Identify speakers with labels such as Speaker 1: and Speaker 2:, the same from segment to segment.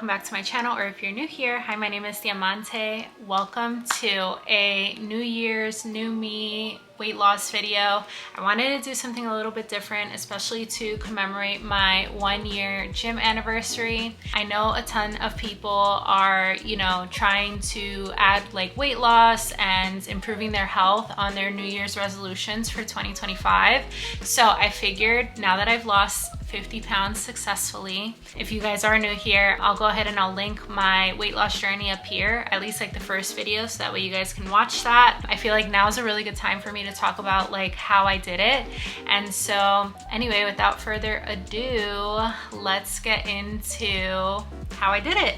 Speaker 1: welcome back to my channel, or if you're new here, hi, my name is Diamante. Welcome to a New Year's, new me weight loss video. I wanted to do something a little bit different, especially to commemorate my 1-year gym anniversary. I know a ton of people are, trying to add like weight loss and improving their health on their New Year's resolutions for 2025. So I figured now that I've lost 50 pounds successfully. If you guys are new here, I'll go ahead and I'll link my weight loss journey up here, at least like the first video, so that way you guys can watch that. I feel like now is a really good time for me to talk about like how I did it. And so anyway, without further ado, let's get into how I did it.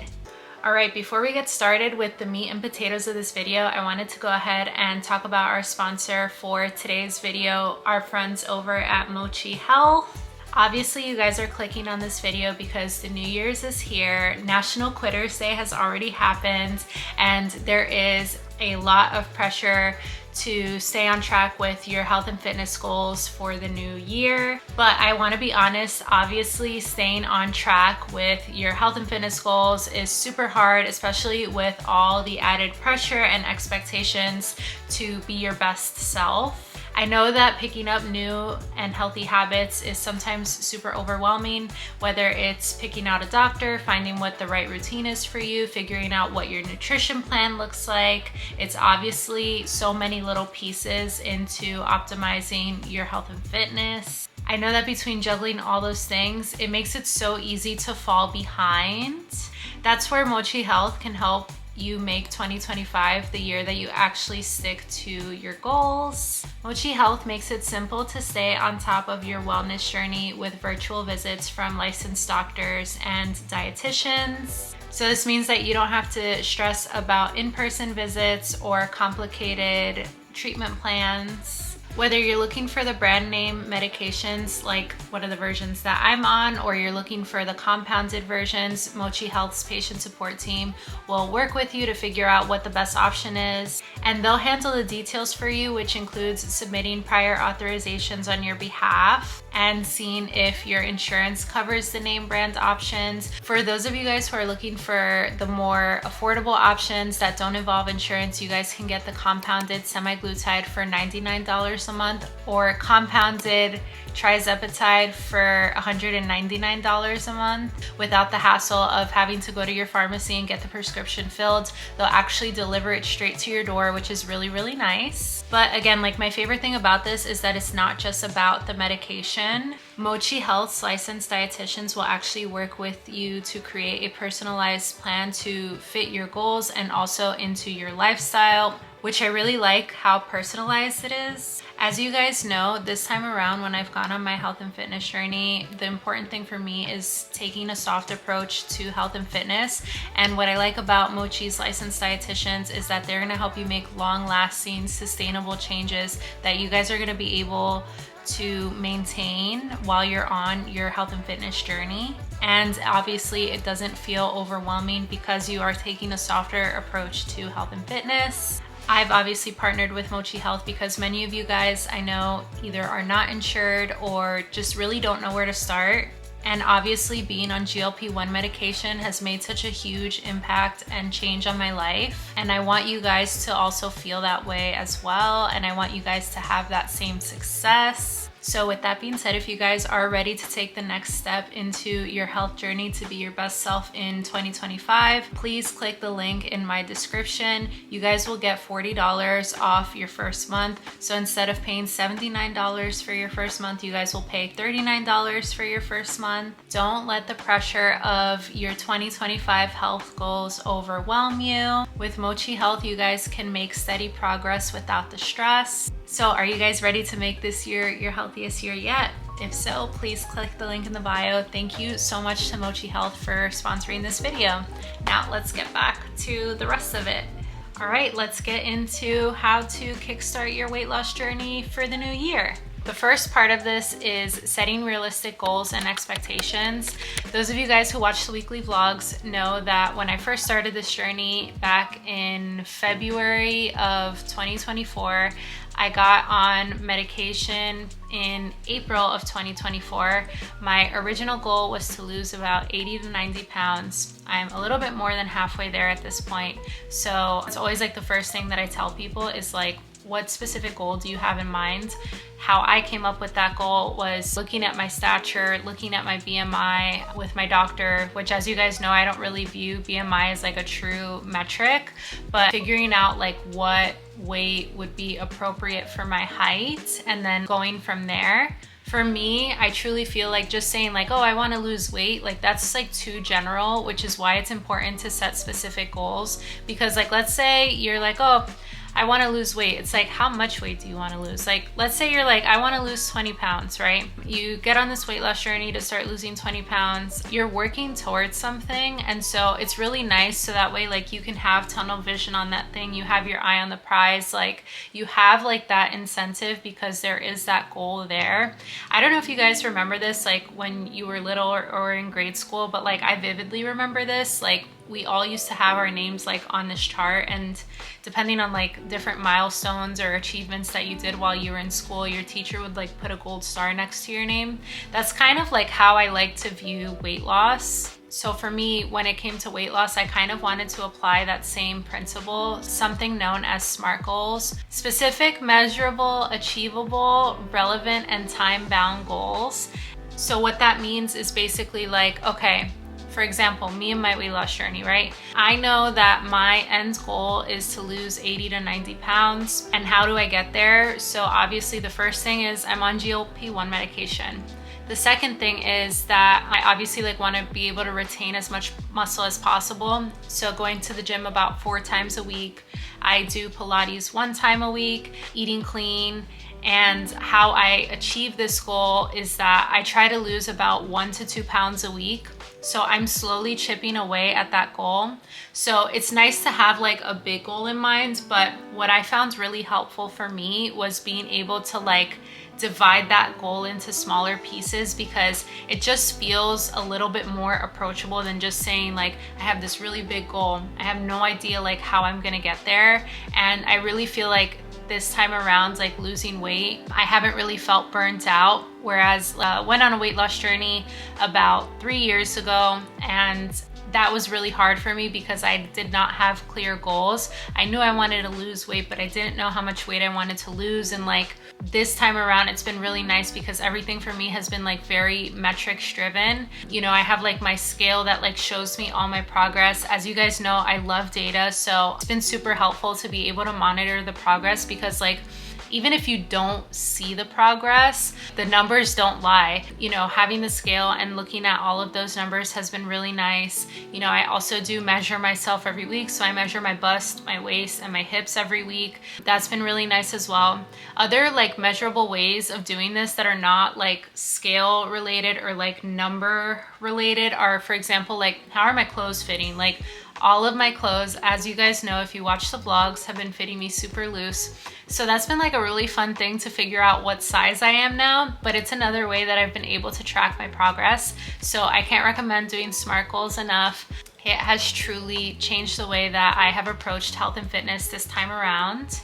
Speaker 1: All right, before we get started with the meat and potatoes of this video, I wanted to go ahead and talk about our sponsor for today's video, our friends over at Mochi Health. Obviously, you guys are clicking on this video because the New Year's is here. National Quitters Day has already happened, and there is a lot of pressure to stay on track with your health and fitness goals for the new year. But I want to be honest, obviously staying on track with your health and fitness goals is super hard, especially with all the added pressure and expectations to be your best self. I know that picking up new and healthy habits is sometimes super overwhelming, whether it's picking out a doctor, finding what the right routine is for you, figuring out what your nutrition plan looks like. It's obviously so many little pieces into optimizing your health and fitness. I know that between juggling all those things, it makes it so easy to fall behind. That's where Mochi Health can help you make 2025 the year that you actually stick to your goals. Mochi Health makes it simple to stay on top of your wellness journey with virtual visits from licensed doctors and dietitians. So this means that you don't have to stress about in-person visits or complicated treatment plans. Whether you're looking for the brand name medications, like one of the versions that I'm on, or you're looking for the compounded versions, Mochi Health's patient support team will work with you to figure out what the best option is. And they'll handle the details for you, which includes submitting prior authorizations on your behalf and seeing if your insurance covers the name brand options. For those of you guys who are looking for the more affordable options that don't involve insurance, you guys can get the compounded semaglutide for $99 a month, or compounded trizepatide for $199 a month without the hassle of having to go to your pharmacy and get the prescription filled. They'll actually deliver it straight to your door, which is really, really nice. But again, like, my favorite thing about this is that it's not just about the medication. Mochi Health's licensed dietitians will actually work with you to create a personalized plan to fit your goals and also into your lifestyle, which I really like how personalized it is. As you guys know, this time around when I've gone on my health and fitness journey, the important thing for me is taking a soft approach to health and fitness. And what I like about Mochi's licensed dietitians is that they're gonna help you make long-lasting, sustainable changes that you guys are gonna be able to maintain while you're on your health and fitness journey. And obviously it doesn't feel overwhelming because you are taking a softer approach to health and fitness. I've obviously partnered with Mochi Health because many of you guys I know either are not insured or just really don't know where to start. And obviously being on GLP-1 medication has made such a huge impact and change on my life. And I want you guys to also feel that way as well. And I want you guys to have that same success. So with that being said, if you guys are ready to take the next step into your health journey to be your best self in 2025, please click the link in my description. You guys will get $40 off your first month. So instead of paying $79 for your first month, you guys will pay $39 for your first month. Don't let the pressure of your 2025 health goals overwhelm you. With Mochi Health, you guys can make steady progress without the stress. So are you guys ready to make this year your healthiest year yet? If so, please click the link in the bio. Thank you so much to Mochi Health for sponsoring this video. Now let's get back to the rest of it. All right, let's get into how to kickstart your weight loss journey for the new year. The first part of this is setting realistic goals and expectations. Those of you guys who watch the weekly vlogs know that when I first started this journey back in February of 2024, I got on medication in April of 2024. My original goal was to lose about 80 to 90 pounds. I'm a little bit more than halfway there at this point. So it's always like the first thing that I tell people is like, what specific goal do you have in mind? How I came up with that goal was looking at my stature, looking at my BMI with my doctor, which, as you guys know, I don't really view BMI as like a true metric, but figuring out like what weight would be appropriate for my height and then going from there. For me, I truly feel like just saying like, oh, I want to lose weight, like that's like too general, which is why it's important to set specific goals. Because like, let's say you're like, oh, I want to lose weight. It's like, how much weight do you want to lose? Like, let's say you're like, I want to lose 20 pounds, right? You get on this weight loss journey to start losing 20 pounds. You're working towards something. And so it's really nice. So that way, like, you can have tunnel vision on that thing. You have your eye on the prize. Like, you have like that incentive because there is that goal there. I don't know if you guys remember this, like when you were little or in grade school, but like I vividly remember this. Like, we all used to have our names like on this chart, and depending on like different milestones or achievements that you did while you were in school, your teacher would like put a gold star next to your name. That's kind of like how I like to view weight loss. So for me, when it came to weight loss, I kind of wanted to apply that same principle, something known as SMART goals: specific, measurable, achievable, relevant, and time-bound goals. So what that means is basically like, okay, for example, me and my weight loss journey, right? I know that my end goal is to lose 80 to 90 pounds. And how do I get there? So obviously the first thing is I'm on GLP-1 medication. The second thing is that I obviously like want to be able to retain as much muscle as possible. So going to the gym about 4 times a week. I do Pilates 1 time a week, eating clean. And how I achieve this goal is that I try to lose about 1 to 2 pounds a week. So I'm slowly chipping away at that goal. So it's nice to have like a big goal in mind, but what I found really helpful for me was being able to like divide that goal into smaller pieces, because it just feels a little bit more approachable than just saying like, I have this really big goal. I have no idea like how I'm gonna get there. And I really feel like this time around, like losing weight, I haven't really felt burnt out. Whereas went on a weight loss journey about 3 years ago, and that was really hard for me because I did not have clear goals. I knew I wanted to lose weight, but I didn't know how much weight I wanted to lose. And like this time around, it's been really nice because everything for me has been like very metrics driven. You know, I have like my scale that like shows me all my progress. As you guys know, I love data. So it's been super helpful to be able to monitor the progress, because like, even if you don't see the progress, the numbers don't lie. You know, having the scale and looking at all of those numbers has been really nice. You know, I also do measure myself every week. So I measure my bust, my waist, and my hips every week. That's been really nice as well. Other like measurable ways of doing this that are not like scale related or like number related are, for example, like how are my clothes fitting? Like all of my clothes, as you guys know, if you watch the vlogs, have been fitting me super loose. So that's been like a really fun thing to figure out what size I am now, but it's another way that I've been able to track my progress. So I can't recommend doing SMART goals enough. It has truly changed the way that I have approached health and fitness this time around.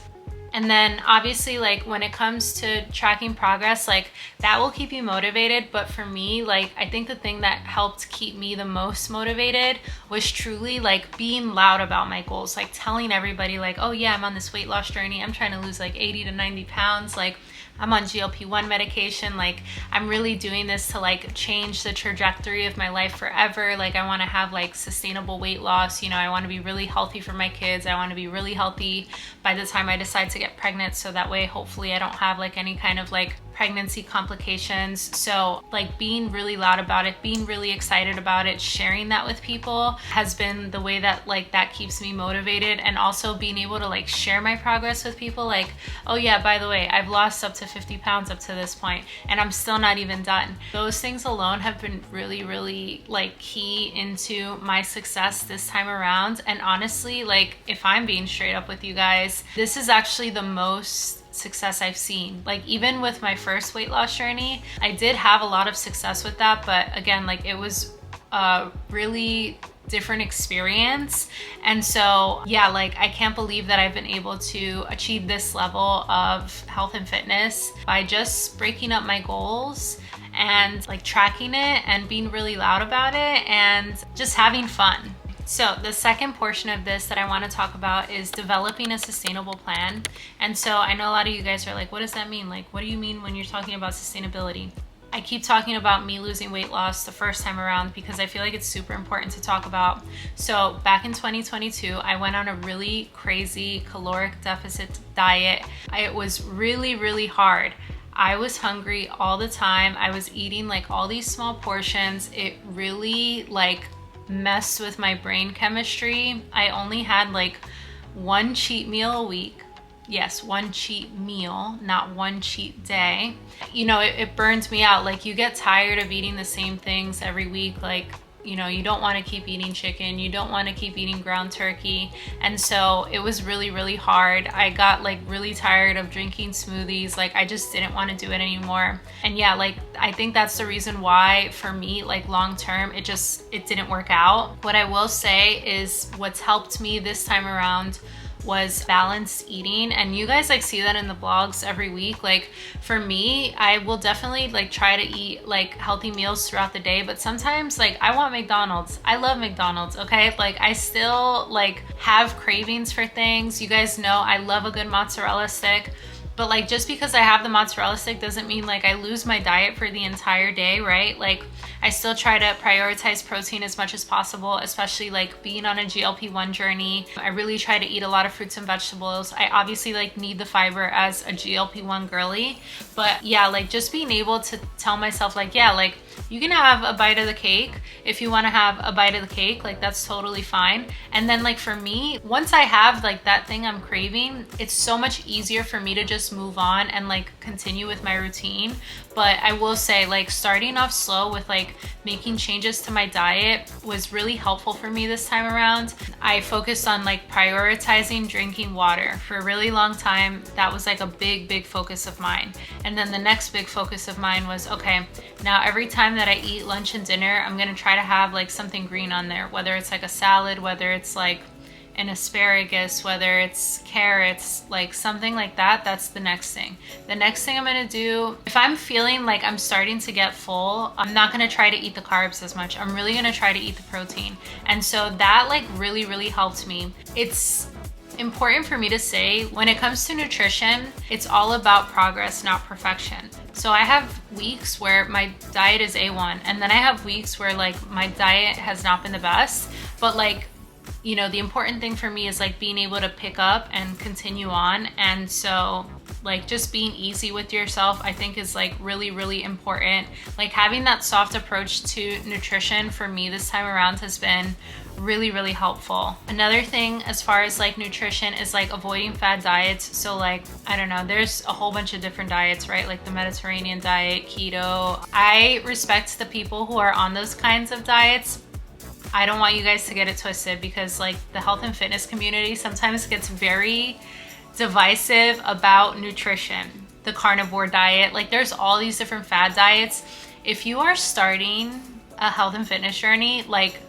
Speaker 1: And then obviously like when it comes to tracking progress, like that will keep you motivated. But for me, like I think the thing that helped keep me the most motivated was truly like being loud about my goals, like telling everybody like, oh yeah, I'm on this weight loss journey. I'm trying to lose like 80 to 90 pounds. Like I'm on GLP-1 medication. Like I'm really doing this to like change the trajectory of my life forever. Like I want to have like sustainable weight loss. You know, I want to be really healthy for my kids. I want to be really healthy by the time I decide to get pregnant. So that way, hopefully I don't have like any kind of like pregnancy complications. So like being really loud about it, being really excited about it, sharing that with people has been the way that like that keeps me motivated. And also being able to like share my progress with people, like, oh yeah, by the way, I've lost up to 50 pounds up to this point and I'm still not even done. Those things alone have been really, really like key into my success this time around. And honestly, like if I'm being straight up with you guys, this is actually the most success I've seen. Like even with my first weight loss journey, I did have a lot of success with that, but again, like it was a really different experience. And so yeah, like I can't believe that I've been able to achieve this level of health and fitness by just breaking up my goals and like tracking it and being really loud about it and just having fun. So the second portion of this that I want to talk about is developing a sustainable plan. And so I know a lot of you guys are like, what does that mean? Like, what do you mean when you're talking about sustainability? I keep talking about me losing weight loss the first time around because I feel like it's super important to talk about. So back in 2022, I went on a really crazy caloric deficit diet. It was really, really hard. I was hungry all the time. I was eating like all these small portions. It really like messed with my brain chemistry. I only had like one cheat meal a week. Yes, one cheat meal, not one cheat day. You know, it burns me out. Like you get tired of eating the same things every week. Like, you know, you don't want to keep eating chicken. You don't want to keep eating ground turkey. And so it was really, really hard. I got like really tired of drinking smoothies. Like I just didn't want to do it anymore. And yeah, like I think that's the reason why for me, like long term, it didn't work out. What I will say is what's helped me this time around was balanced eating, and you guys like see that in the blogs every week. Like for me, I will definitely like try to eat like healthy meals throughout the day, but sometimes like I want McDonald's. I love McDonald's, okay? Like I still like have cravings for things. You guys know I love a good mozzarella stick. But like just because I have the mozzarella stick doesn't mean like I lose my diet for the entire day, right? Like I still try to prioritize protein as much as possible, especially like being on a GLP-1 journey. I really try to eat a lot of fruits and vegetables. I obviously like need the fiber as a GLP-1 girly, but yeah, like just being able to tell myself like, yeah, like you can have a bite of the cake if you want to have a bite of the cake, like that's totally fine. And then like for me, once I have like that thing I'm craving, it's so much easier for me to just move on and like continue with my routine. But I will say like starting off slow with like making changes to my diet was really helpful for me this time around. I focused on like prioritizing drinking water for a really long time. That was like a big focus of mine. And then the next big focus of mine was, okay, now every time that I eat lunch and dinner, I'm gonna try to have like something green on there, whether it's like a salad, whether it's like an asparagus, whether it's carrots, like something like that. That's the next thing. The next thing I'm gonna do, if I'm feeling like I'm starting to get full, I'm not gonna try to eat the carbs as much. I'm really gonna try to eat the protein. And so that like really helped me. It's important for me to say when it comes to nutrition, it's all about progress, not perfection. So I have weeks where my diet is A1, and then I have weeks where like my diet has not been the best, but like, you know, the important thing for me is like being able to pick up and continue on. And so like just being easy with yourself, I think is like really important. Like having that soft approach to nutrition for me this time around has been really helpful. Another thing as far as like nutrition is like avoiding fad diets. So like, I don't know, there's a whole bunch of different diets, right? Like the Mediterranean diet, keto. I respect the people who are on those kinds of diets. I don't want you guys to get it twisted, because like the health and fitness community sometimes gets very divisive about nutrition. The carnivore diet, like there's all these different fad diets. If you are starting a health and fitness journey, like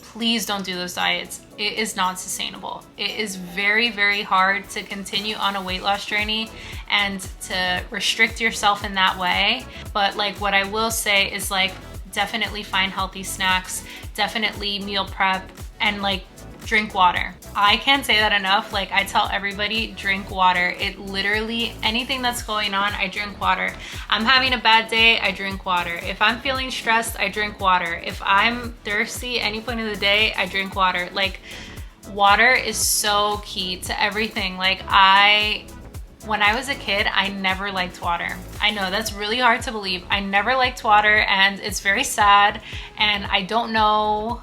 Speaker 1: please don't do those diets. It is not sustainable. It is very hard to continue on a weight loss journey and to restrict yourself in that way. But like what I will say is like definitely find healthy snacks, definitely meal prep, and like drink water. I can't say that enough. Like I tell everybody, drink water. It literally, anything that's going on, I drink water. I'm having a bad day, I drink water. If I'm feeling stressed, I drink water. If I'm thirsty any point of the day, I drink water. Like water is so key to everything. Like when I was a kid, I never liked water. I know that's really hard to believe. I never liked water, and it's very sad, and I don't know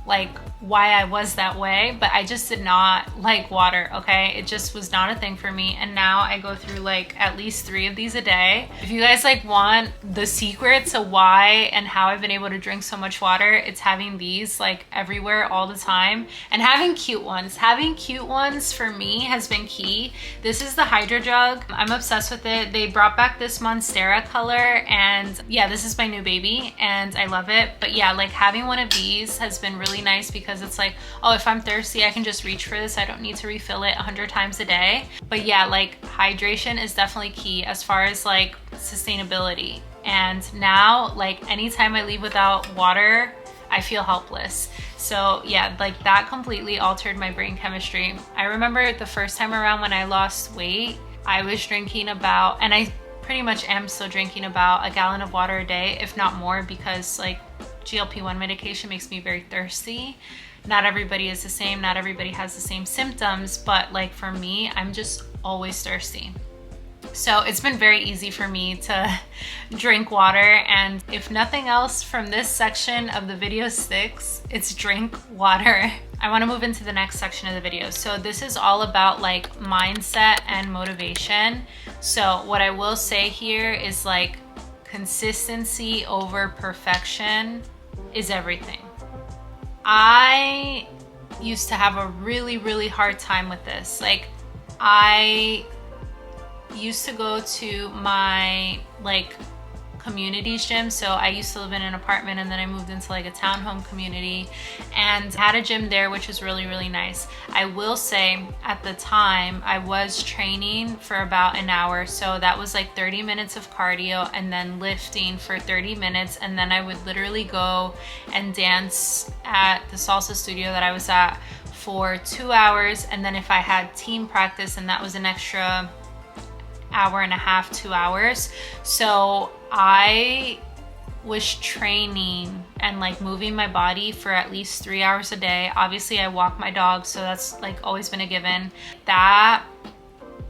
Speaker 1: like why I was that way, but I just did not like water, okay? It just was not a thing for me. And now I go through like at least 3 of these a day. If you guys like want the secret to why and how I've been able to drink so much water, it's having these like everywhere all the time, and having cute ones. Having cute ones for me has been key. This is the Hydro Jug. I'm obsessed with it. They brought back this Monstera color, and yeah, this is my new baby and I love it. But yeah, like having one of these has been really nice because it's like, oh, if I'm thirsty, I can just reach for this. I don't need to refill it 100 times a day. But yeah, like hydration is definitely key as far as like sustainability. And now, like anytime I leave without water, I feel helpless. So yeah, like that completely altered my brain chemistry. I remember the first time around when I lost weight, I was drinking about, and I pretty much am still drinking about a gallon of water a day, if not more, because like GLP-1 medication makes me very thirsty. Not everybody is the same. Not everybody has the same symptoms, but like for me, I'm just always thirsty. So it's been very easy for me to drink water. And if nothing else from this section of the video sticks, it's drink water. I want to move into the next section of the video. So this is all about like mindset and motivation. So what I will say here is like consistency over perfection is everything. I used to have a really hard time with this. Like I used to go to my like communities gym. So I used to live in an apartment and then I moved into like a townhome community and had a gym there, which was really nice. I will say at the time I was training for about an hour. So that was like 30 minutes of cardio and then lifting for 30 minutes. And then I would literally go and dance at the salsa studio that I was at for 2 hours. And then if I had team practice, and that was an extra hour and a half, 2 hours. So I was training and like moving my body for at least 3 hours a day. Obviously I walk my dog, so that's like always been a given. That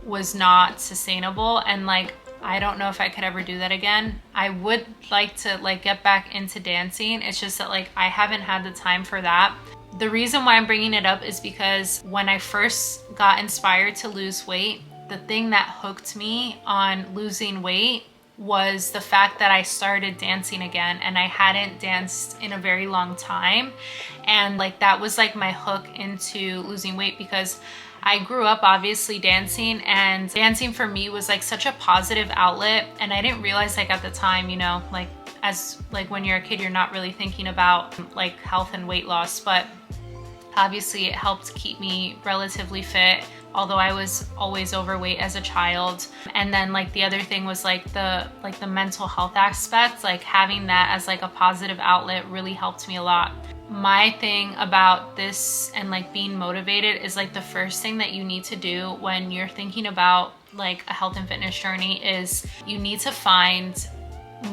Speaker 1: was not sustainable, and like I don't know if I could ever do that again. I would like to like get back into dancing. It's just that like I haven't had the time for that. The reason why I'm bringing it up is because when I first got inspired to lose weight, the thing that hooked me on losing weight was the fact that I started dancing again, and I hadn't danced in a very long time. And like that was like my hook into losing weight, because I grew up obviously dancing, and dancing for me was like such a positive outlet. And I didn't realize like at the time, you know, like as like when you're a kid, you're not really thinking about like health and weight loss, but obviously it helped keep me relatively fit, although I was always overweight as a child. And then like the other thing was like the mental health aspect, like having that as like a positive outlet really helped me a lot. My thing about this and like being motivated is like the first thing that you need to do when you're thinking about like a health and fitness journey is you need to find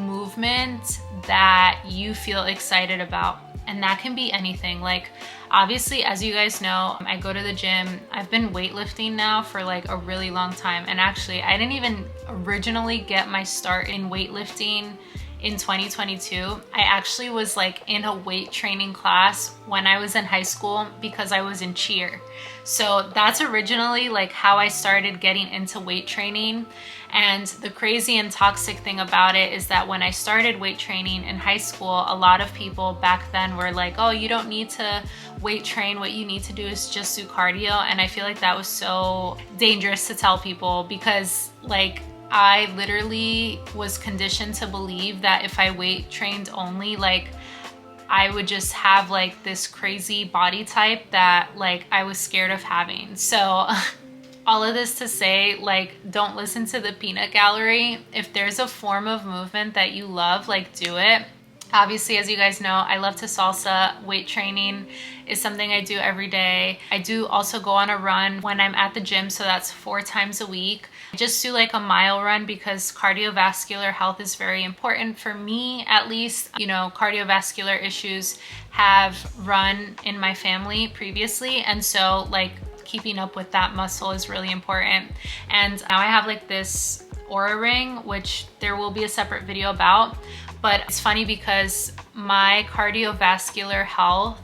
Speaker 1: movement that you feel excited about. And that can be anything. Like obviously, as you guys know, I go to the gym. I've been weightlifting now for like a really long time. And actually, I didn't even originally get my start in weightlifting in 2022. I actually was like in a weight training class when I was in high school because I was in cheer. So that's originally like how I started getting into weight training. And the crazy and toxic thing about it is that when I started weight training in high school, a lot of people back then were like, oh, you don't need to weight train. What you need to do is just do cardio. And I feel like that was so dangerous to tell people, because like I literally was conditioned to believe that if I weight trained only, like I would just have like this crazy body type that like I was scared of having. So all of this to say, like, don't listen to the peanut gallery. If there's a form of movement that you love, like do it. Obviously, as you guys know, I love to salsa. Weight training is something I do every day. I do also go on a run when I'm at the gym, so that's 4 times a week. I just do like a mile run because cardiovascular health is very important for me, at least. You know, cardiovascular issues have run in my family previously, and so like keeping up with that muscle is really important. And now I have like this Aura ring, which there will be a separate video about. But it's funny because my cardiovascular health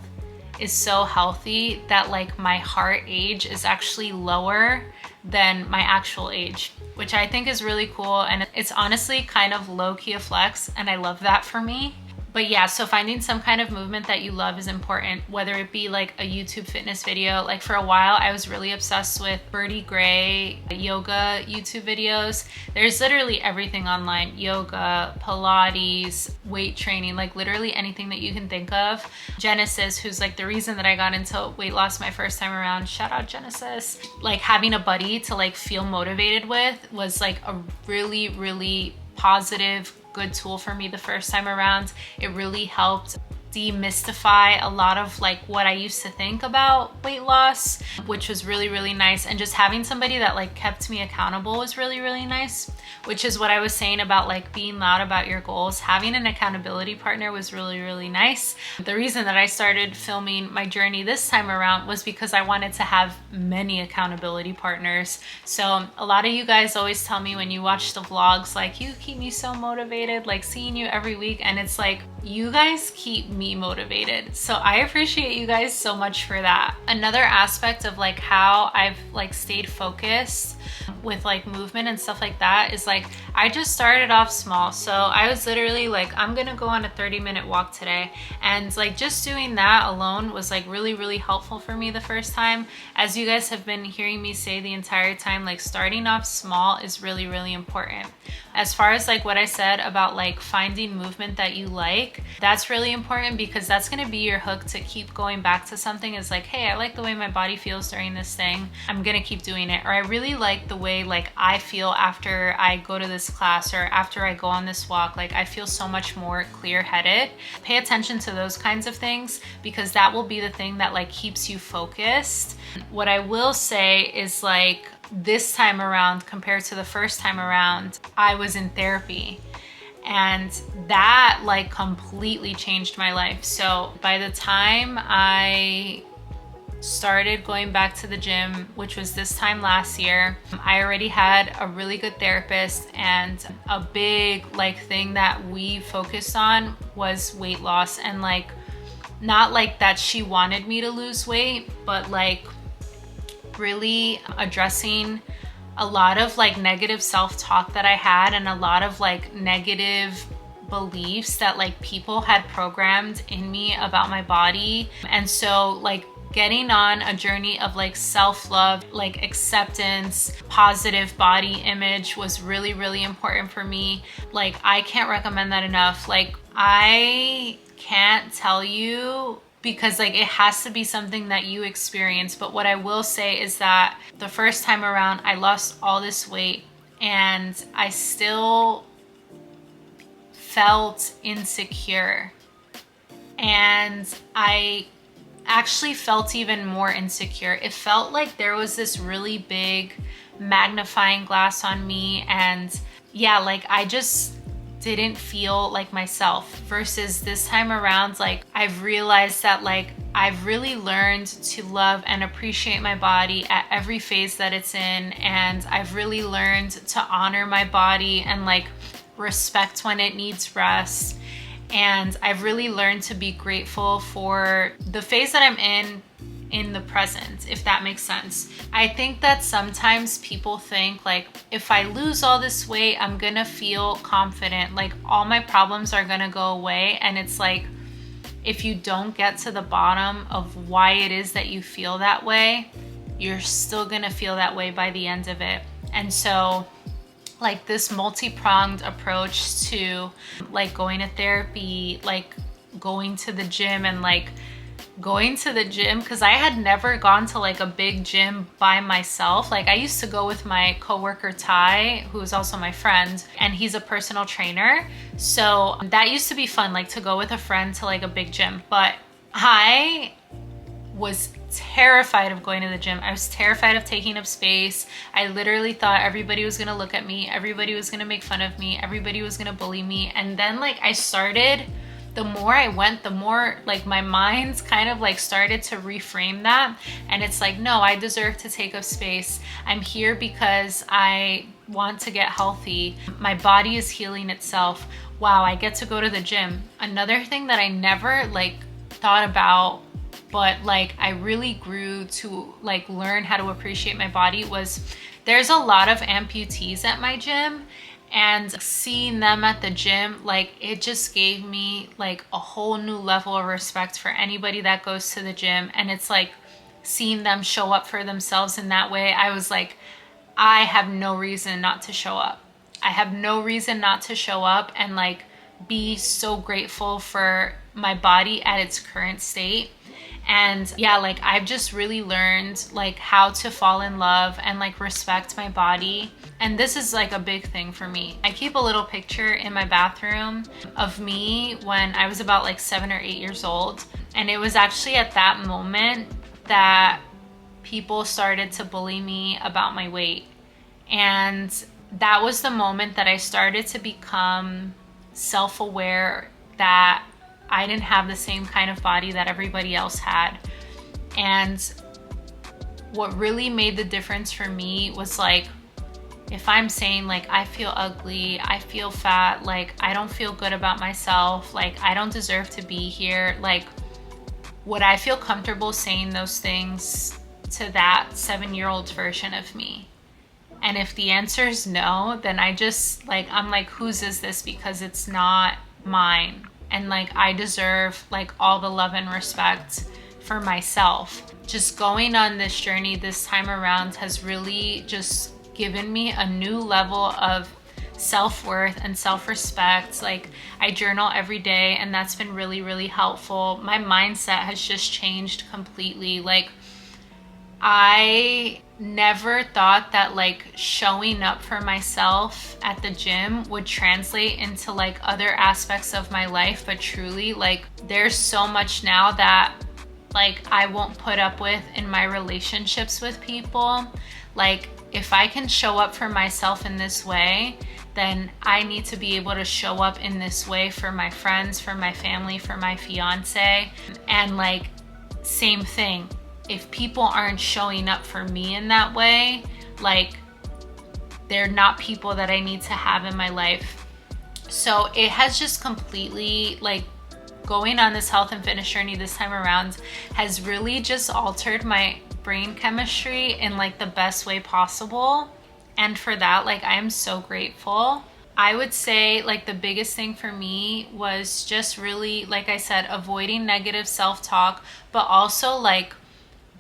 Speaker 1: is so healthy that like my heart age is actually lower than my actual age, which I think is really cool. And it's honestly kind of low-key a flex, and I love that for me. But yeah, so finding some kind of movement that you love is important, whether it be like a YouTube fitness video. Like for a while, I was really obsessed with Birdie Gray yoga YouTube videos. There's literally everything online: yoga, Pilates, weight training, like literally anything that you can think of. Genesis, who's like the reason that I got into weight loss my first time around, shout out Genesis. Like having a buddy to like feel motivated with was like a really, really positive, good tool for me the first time around. It really helped demystify a lot of like what I used to think about weight loss, which was really, really nice. And just having somebody that like kept me accountable was really, really nice, which is what I was saying about like being loud about your goals. Having an accountability partner was really, really nice. The reason that I started filming my journey this time around was because I wanted to have many accountability partners. So a lot of you guys always tell me when you watch the vlogs, like, you keep me so motivated, like seeing you every week. And it's like, you guys keep me motivated. So I appreciate you guys so much for that. Another aspect of like how I've like stayed focused with like movement and stuff like that is like, I just started off small. So I was literally like, I'm gonna go on a 30-minute walk today. And like just doing that alone was like really, really helpful for me the first time. As you guys have been hearing me say the entire time, like starting off small is really, really important. As far as like what I said about like finding movement that you like, that's really important, because that's going to be your hook to keep going back to something. Is like, hey, I like the way my body feels during this thing, I'm going to keep doing it. Or I really like the way like I feel after I go to this class, or after I go on this walk, like I feel so much more clear-headed. Pay attention to those kinds of things, because that will be the thing that like keeps you focused. What I will say is like, this time around compared to the first time around, I was in therapy, and that like completely changed my life. So by the time I started going back to the gym, which was this time last year, I already had a really good therapist, and a big like thing that we focused on was weight loss. And like, not like that she wanted me to lose weight, but like really addressing a lot of like negative self-talk that I had, and a lot of like negative beliefs that like people had programmed in me about my body. And so like getting on a journey of like self-love, like acceptance, positive body image was really, really important for me. Like I can't recommend that enough. Like I can't tell you, because like it has to be something that you experience. But what I will say is that the first time around, I lost all this weight, and I still felt insecure. And I actually felt even more insecure. It felt like there was this really big magnifying glass on me, and yeah, like I just didn't feel like myself. Versus this time around, like I've realized that like I've really learned to love and appreciate my body at every phase that it's in, and I've really learned to honor my body and like respect when it needs rest. And I've really learned to be grateful for the phase that I'm in the present, if that makes sense. I think that sometimes people think like, if I lose all this weight, I'm gonna feel confident, like all my problems are gonna go away. And it's like, if you don't get to the bottom of why it is that you feel that way, you're still gonna feel that way by the end of it. And so like this multi-pronged approach to like going to therapy, like going to the gym, and like going to the gym, because I had never gone to like a big gym by myself. Like I used to go with my coworker Ty, who is also my friend, and he's a personal trainer. So that used to be fun, like to go with a friend to like a big gym. But I was terrified of going to the gym. I was terrified of taking up space. I literally thought everybody was gonna look at me, everybody was gonna make fun of me, everybody was gonna bully me. And then like I started, the more I went, the more like my mind's kind of like started to reframe that. And it's like, no, I deserve to take up space. I'm here because I want to get healthy. My body is healing itself. Wow, I get to go to the gym. Another thing that I never like thought about but like I really grew to like learn how to appreciate my body was there's a lot of amputees at my gym, and seeing them at the gym, like it just gave me like a whole new level of respect for anybody that goes to the gym. And it's like seeing them show up for themselves in that way, I was like, I have no reason not to show up. I have no reason not to show up and like be so grateful for my body at its current state. And yeah, like I've just really learned like how to fall in love and like respect my body. And this is like a big thing for me. I keep a little picture in my bathroom of me when I was about like 7 or 8 years old. And it was actually at that moment that people started to bully me about my weight. And that was the moment that I started to become self-aware that I didn't have the same kind of body that everybody else had. And what really made the difference for me was like, if I'm saying like, I feel ugly, I feel fat, like I don't feel good about myself, like I don't deserve to be here, like would I feel comfortable saying those things to that 7-year-old version of me? And if the answer is no, then I just like, I'm like, whose is this? Because it's not mine. And like, I deserve like all the love and respect for myself. Just going on this journey this time around has really just given me a new level of self-worth and self-respect. Like I journal every day, and that's been really, really helpful. My mindset has just changed completely. Like I never thought that like showing up for myself at the gym would translate into like other aspects of my life, but truly like there's so much now that like I won't put up with in my relationships with people. Like if I can show up for myself in this way, then I need to be able to show up in this way for my friends, for my family, for my fiance. And like same thing, if people aren't showing up for me in that way, like they're not people that I need to have in my life. So it has just completely like going on this health and fitness journey this time around has really just altered my brain chemistry in like the best way possible. And for that, like I am so grateful. I would say like the biggest thing for me was just really, like I said, avoiding negative self-talk, but also like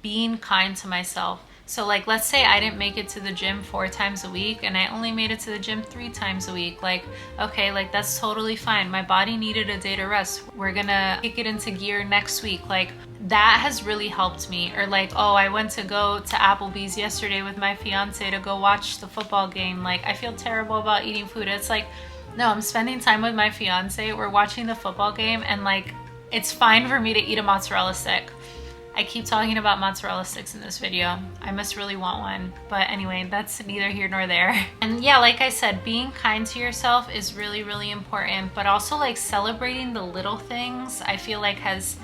Speaker 1: being kind to myself. So like, let's say I didn't make it to the gym 4 times a week and I only made it to the gym 3 times a week. Like, okay, like that's totally fine. My body needed a day to rest. We're gonna kick it into gear next week. Like that has really helped me. Or like, oh, I went to go to Applebee's yesterday with my fiance to go watch the football game. Like I feel terrible about eating food. It's like, no, I'm spending time with my fiance. We're watching the football game and like, it's fine for me to eat a mozzarella stick. I keep talking about mozzarella sticks in this video. I must really want one. But anyway, that's neither here nor there. And yeah, like I said, being kind to yourself is really, really important. But also like celebrating the little things, I feel like has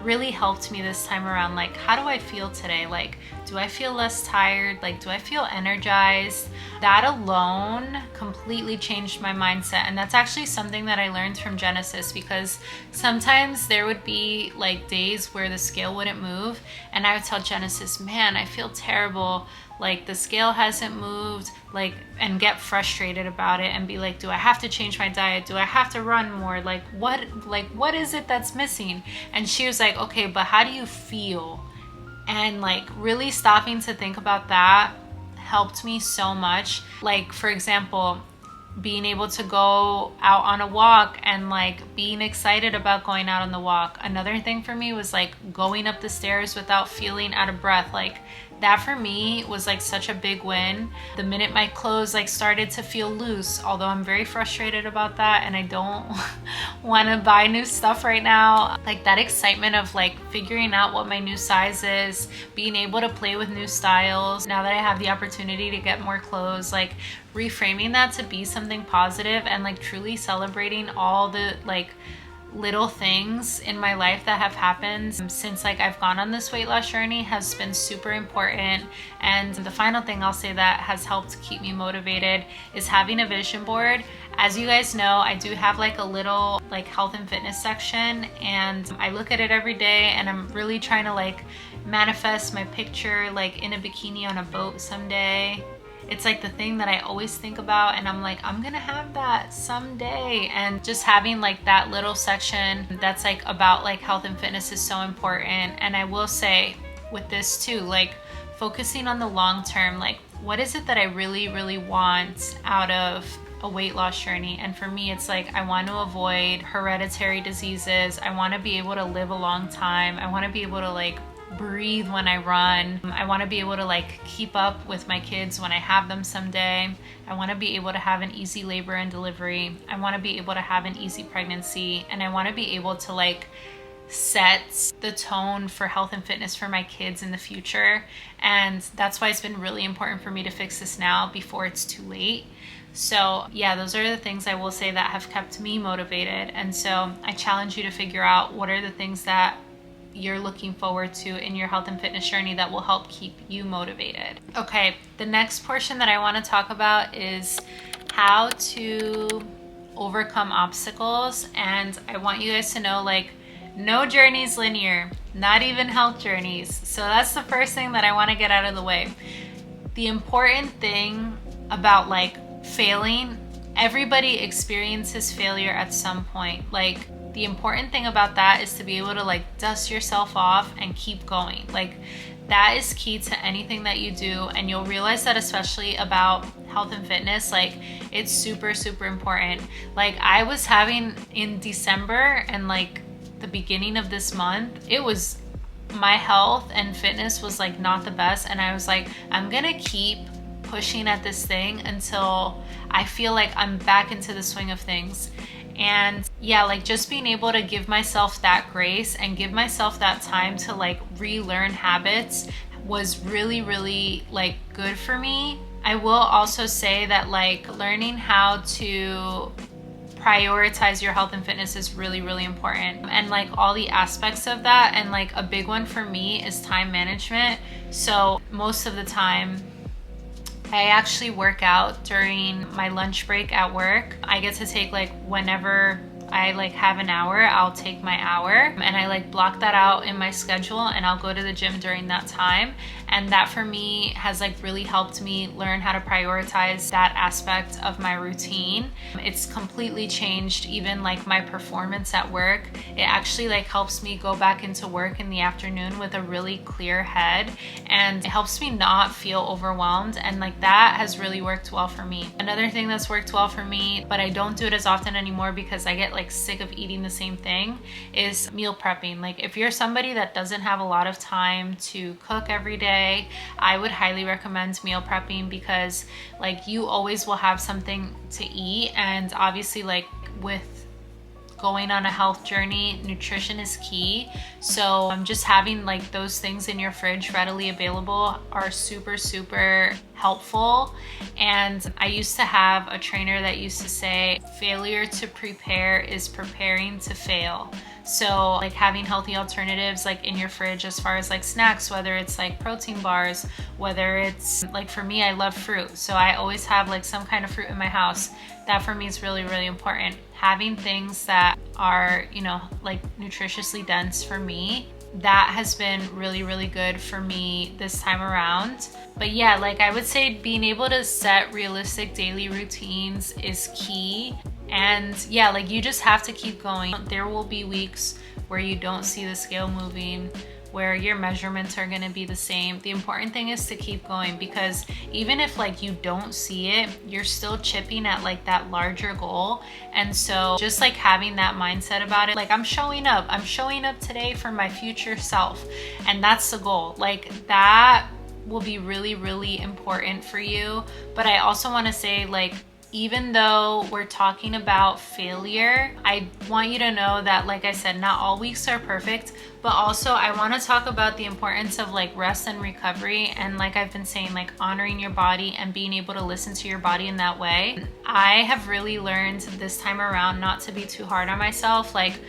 Speaker 1: really helped me this time around. Like, how do I feel today? Like, do I feel less tired? Like, do I feel energized? That alone completely changed my mindset. And that's actually something that I learned from Genesis, because sometimes there would be like days where the scale wouldn't move and I would tell Genesis, man, I feel terrible. Like the scale hasn't moved, like, and get frustrated about it and be like, do I have to change my diet? Do I have to run more? Like what is it that's missing? And she was like, okay, but how do you feel? And like really stopping to think about that helped me so much. Like, for example, being able to go out on a walk and like being excited about going out on the walk. Another thing for me was like going up the stairs without feeling out of breath. Like that for me was like such a big win. The minute my clothes like started to feel loose, although I'm very frustrated about that and I don't want to buy new stuff right now, like that excitement of like figuring out what my new size is, being able to play with new styles now that I have the opportunity to get more clothes, like reframing that to be something positive and like truly celebrating all the like little things in my life that have happened since like I've gone on this weight loss journey has been super important. And the final thing I'll say that has helped keep me motivated is having a vision board. As you guys know, I do have like a little like health and fitness section, and I look at it every day, and I'm really trying to like manifest my picture like in a bikini on a boat someday. It's like the thing that I always think about, and I'm like, I'm gonna have that someday. And just having like that little section that's like about like health and fitness is so important. And I will say with this too, like focusing on the long term, like what is it that I really want out of a weight loss journey? And for me, it's like I want to avoid hereditary diseases. I want to be able to live a long time. I want to be able to like breathe when I run. I want to be able to like keep up with my kids when I have them someday. I want to be able to have an easy labor and delivery. I want to be able to have an easy pregnancy, and I want to be able to like set the tone for health and fitness for my kids in the future. And that's why it's been really important for me to fix this now before it's too late. So yeah, those are the things I will say that have kept me motivated. And so I challenge you to figure out what are the things that you're looking forward to in your health and fitness journey that will help keep you motivated. Okay, the next portion that I want to talk about is how to overcome obstacles. And I want you guys to know, like, no journey is linear, not even health journeys. So that's the first thing that I want to get out of the way. The important thing about like failing, everybody experiences failure at some point. Like, the important thing about that is to be able to like dust yourself off and keep going. Like, that is key to anything that you do. And you'll realize that, especially about health and fitness, like it's super important. Like, I was having in December and like the beginning of this month, it was, my health and fitness was like not the best. And I was like, I'm gonna keep pushing at this thing until I feel like I'm back into the swing of things. And yeah, like just being able to give myself that grace and give myself that time to like relearn habits was really like good for me. I will also say that like learning how to prioritize your health and fitness is really important, and like all the aspects of that. And like a big one for me is time management. So most of the time I actually work out during my lunch break at work. I get to take like whenever I like have an hour, I'll take my hour, and I like block that out in my schedule, and I'll go to the gym during that time. And that for me has like really helped me learn how to prioritize that aspect of my routine. It's completely changed even like my performance at work. It actually like helps me go back into work in the afternoon with a really clear head, and it helps me not feel overwhelmed. And like that has really worked well for me. Another thing that's worked well for me, but I don't do it as often anymore because I get like sick of eating the same thing, is meal prepping. Like, if you're somebody that doesn't have a lot of time to cook every day, I would highly recommend meal prepping, because like you always will have something to eat. And obviously like with going on a health journey, nutrition is key. So just having like those things in your fridge readily available are super helpful. And I used to have a trainer that used to say, failure to prepare is preparing to fail. So like having healthy alternatives like in your fridge as far as like snacks, whether it's like protein bars, whether it's like, for me, I love fruit, so I always have like some kind of fruit in my house. That for me is really important. Having things that are, you know, like nutritiously dense for me, that has been really good for me this time around. But yeah, like I would say being able to set realistic daily routines is key. And yeah, like you just have to keep going. There will be weeks where you don't see the scale moving, where your measurements are gonna be the same. The important thing is to keep going, because even if like you don't see it, you're still chipping at like that larger goal. And so just like having that mindset about it, like I'm showing up today for my future self. And that's the goal. Like that will be really important for you. But I also wanna say, like, even though we're talking about failure, I want you to know that, like I said, not all weeks are perfect, but also I want to talk about the importance of like rest and recovery. And like I've been saying, like honoring your body and being able to listen to your body in that way. I have really learned this time around not to be too hard on myself. Like,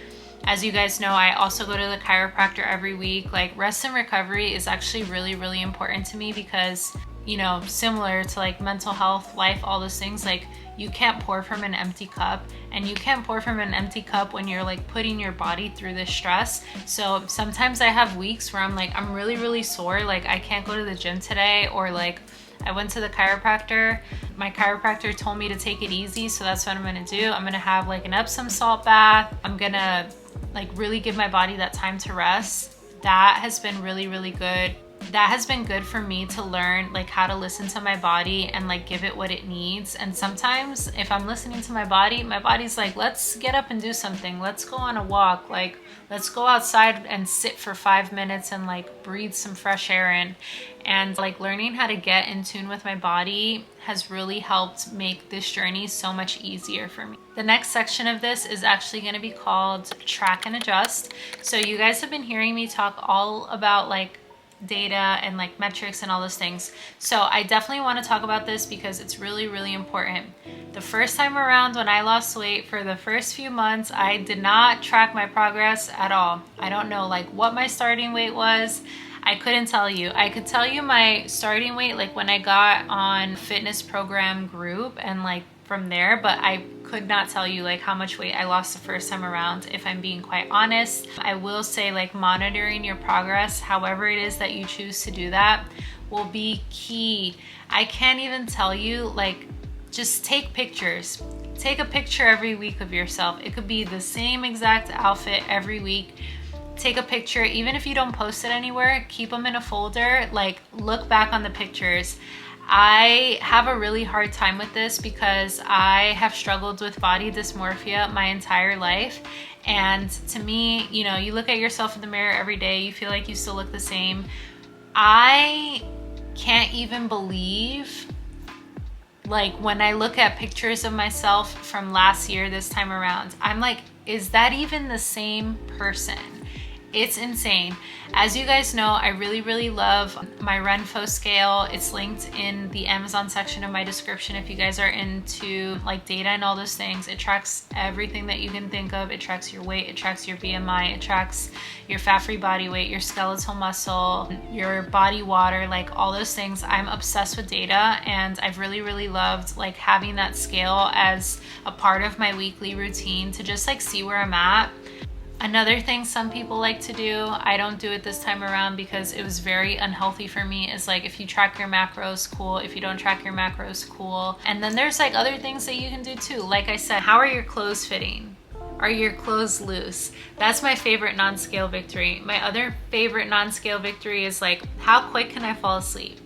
Speaker 1: As you guys know, I also go to the chiropractor every week. Like, rest and recovery is actually really, really important to me because, you know, similar to like mental health, life, all those things, like you can't pour from an empty cup, and you can't pour from an empty cup when you're like putting your body through this stress. So sometimes I have weeks where I'm like, I'm really, really sore. Like, I can't go to the gym today, or like I went to the chiropractor. My chiropractor told me to take it easy. So that's what I'm gonna do. I'm gonna have like an Epsom salt bath. I'm gonna like really give my body that time to rest. That has been really, really good. That has been good for me to learn like how to listen to my body and like give it what it needs. And sometimes if I'm listening to my body's like, let's get up and do something. Let's go on a walk. Like, let's go outside and sit for 5 minutes and like breathe some fresh air in. And like learning how to get in tune with my body has really helped make this journey so much easier for me. The next section of this is actually going to be called track and adjust. So you guys have been hearing me talk all about like data and like metrics and all those things. So I definitely want to talk about this because it's really, really important. The first time around when I lost weight, for the first few months, I did not track my progress at all. I don't know like what my starting weight was. I couldn't tell you. I could tell you my starting weight like when I got on fitness program group and like from there, but I could not tell you like how much weight I lost the first time around, if I'm being quite honest. I will say like monitoring your progress, however it is that you choose to do that, will be key. I can't even tell you, like, just take pictures. Take a picture every week of yourself. It could be the same exact outfit every week. Take a picture, even if you don't post it anywhere, keep them in a folder, like look back on the pictures. I have a really hard time with this because I have struggled with body dysmorphia my entire life. And to me, you know, you look at yourself in the mirror every day, you feel like you still look the same. I can't even believe, like when I look at pictures of myself from last year this time around, I'm like, is that even the same person? It's insane. As you guys know, I really, really love my Renfo scale. It's linked in the Amazon section of my description if you guys are into like data and all those things. It tracks everything that you can think of. It tracks your weight, it tracks your BMI, it tracks your fat-free body weight, your skeletal muscle, your body water, like all those things. I'm obsessed with data, and I've really, really loved like having that scale as a part of my weekly routine to just like see where I'm at. Another thing some people like to do, I don't do it this time around because it was very unhealthy for me, is like if you track your macros, cool. If you don't track your macros, cool. And then there's like other things that you can do too. Like I said, how are your clothes fitting? Are your clothes loose? That's my favorite non-scale victory. My other favorite non-scale victory is like, how quick can I fall asleep?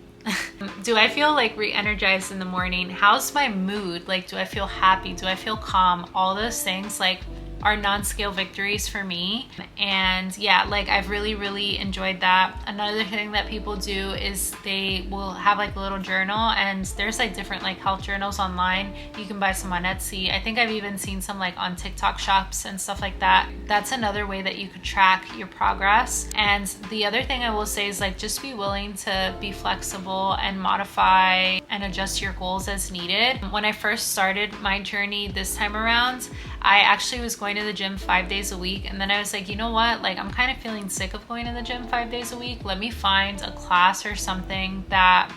Speaker 1: Do I feel like re-energized in the morning? How's my mood? Like, do I feel happy? Do I feel calm? All those things like are non-scale victories for me. And yeah, like I've really, really enjoyed that. Another thing that people do is they will have like a little journal, and there's like different like health journals online. You can buy some on Etsy. I think I've even seen some like on TikTok shops and stuff like that. That's another way that you could track your progress. And the other thing I will say is like, just be willing to be flexible and modify and adjust your goals as needed. When I first started my journey this time around, I actually was going to the gym 5 days a week, and then I was like, you know what, like I'm kind of feeling sick of going to the gym 5 days a week. Let me find a class or something that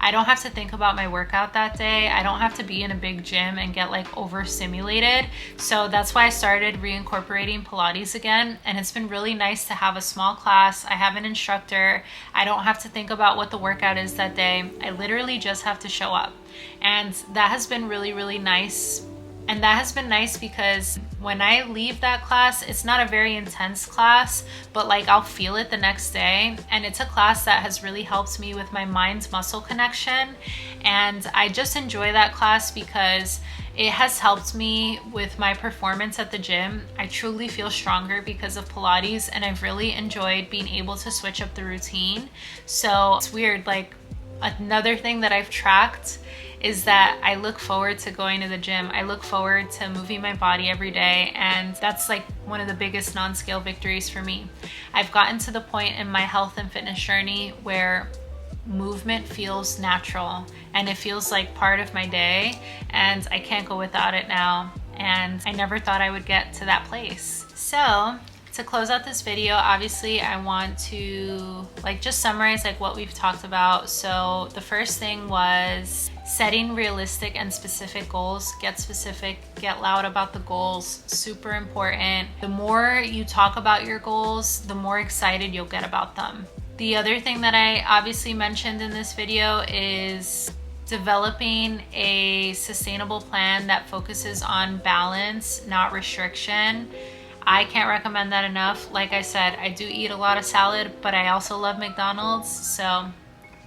Speaker 1: I don't have to think about my workout that day. I don't have to be in a big gym and get like overstimulated. So that's why I started reincorporating Pilates again, and it's been really nice to have a small class. I have an instructor. I don't have to think about what the workout is that day. I literally just have to show up, and that has been really, really nice. And that has been nice because when I leave that class, it's not a very intense class, but like I'll feel it the next day. And it's a class that has really helped me with my mind-muscle connection. And I just enjoy that class because it has helped me with my performance at the gym. I truly feel stronger because of Pilates, and I've really enjoyed being able to switch up the routine. So it's weird, like another thing that I've tracked is that I look forward to going to the gym. I look forward to moving my body every day, and that's like one of the biggest non-scale victories for me. I've gotten to the point in my health and fitness journey where movement feels natural and it feels like part of my day, and I can't go without it now. and I never thought I would get to that place. So to close out this video, obviously I want to just summarize what we've talked about. So the first thing was setting realistic and specific goals. Get specific, get loud about the goals, super important. The more you talk about your goals, the more excited you'll get about them. The other thing that I obviously mentioned in this video is developing a sustainable plan that focuses on balance, not restriction. I can't recommend that enough. Like I said, I do eat a lot of salad, but I also love McDonald's, so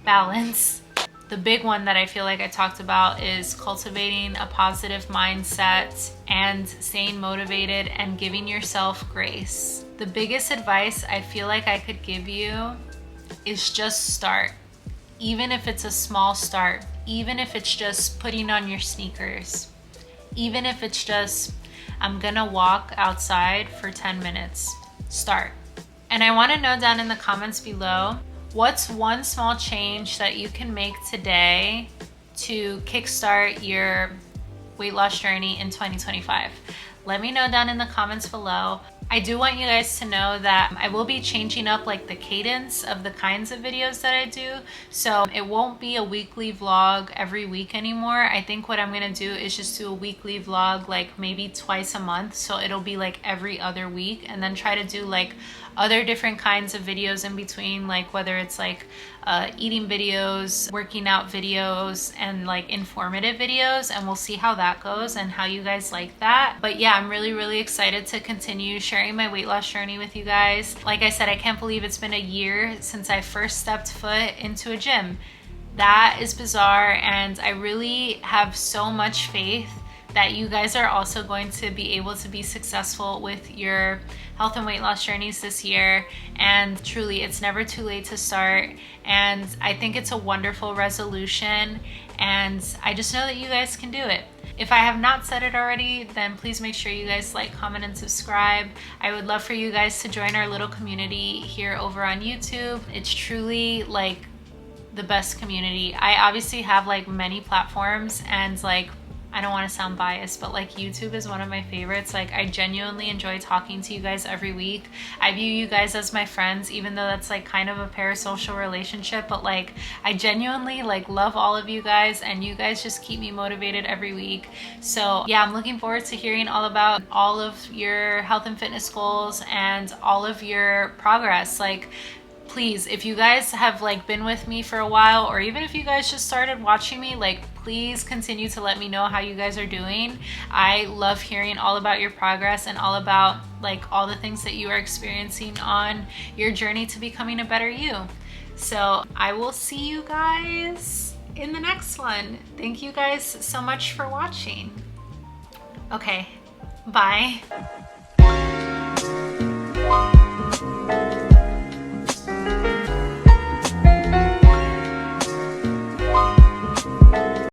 Speaker 1: balance. The big one that I feel like I talked about is cultivating a positive mindset and staying motivated and giving yourself grace. The biggest advice I feel like I could give you is just start. Even if it's a small start, even if it's just putting on your sneakers, even if it's just, I'm gonna walk outside for 10 minutes. Start. And I wanna know down in the comments below, what's one small change that you can make today to kickstart your weight loss journey in 2025? Let me know down in the comments below. I do want you guys to know that I will be changing up the cadence of the kinds of videos that I do. So it won't be a weekly vlog every week anymore. I think what I'm gonna do is just do a weekly vlog maybe twice a month. So it'll be every other week, and then try to do other different kinds of videos in between, whether it's eating videos, working out videos, and informative videos, and we'll see how that goes and how you guys like that. But yeah, I'm really excited to continue sharing my weight loss journey with you guys. Like I said, I can't believe it's been a year since I first stepped foot into a gym. That is bizarre, and I really have so much faith that you guys are also going to be able to be successful with your health and weight loss journeys this year. And truly, it's never too late to start. And I think it's a wonderful resolution, and I just know that you guys can do it. If I have not said it already, then please make sure you guys like, comment, and subscribe. I would love for you guys to join our little community here over on YouTube. It's truly the best community. I obviously have many platforms, and I don't want to sound biased, but YouTube is one of my favorites. I genuinely enjoy talking to you guys every week. I view you guys as my friends, even though that's kind of a parasocial relationship, but I genuinely love all of you guys, and you guys just keep me motivated every week. So yeah, I'm looking forward to hearing all about all of your health and fitness goals and all of your progress. Please, if you guys have been with me for a while, or even if you guys just started watching me, please continue to let me know how you guys are doing. I love hearing all about your progress and all about all the things that you are experiencing on your journey to becoming a better you. So I will see you guys in the next one. Thank you guys so much for watching. Okay, bye.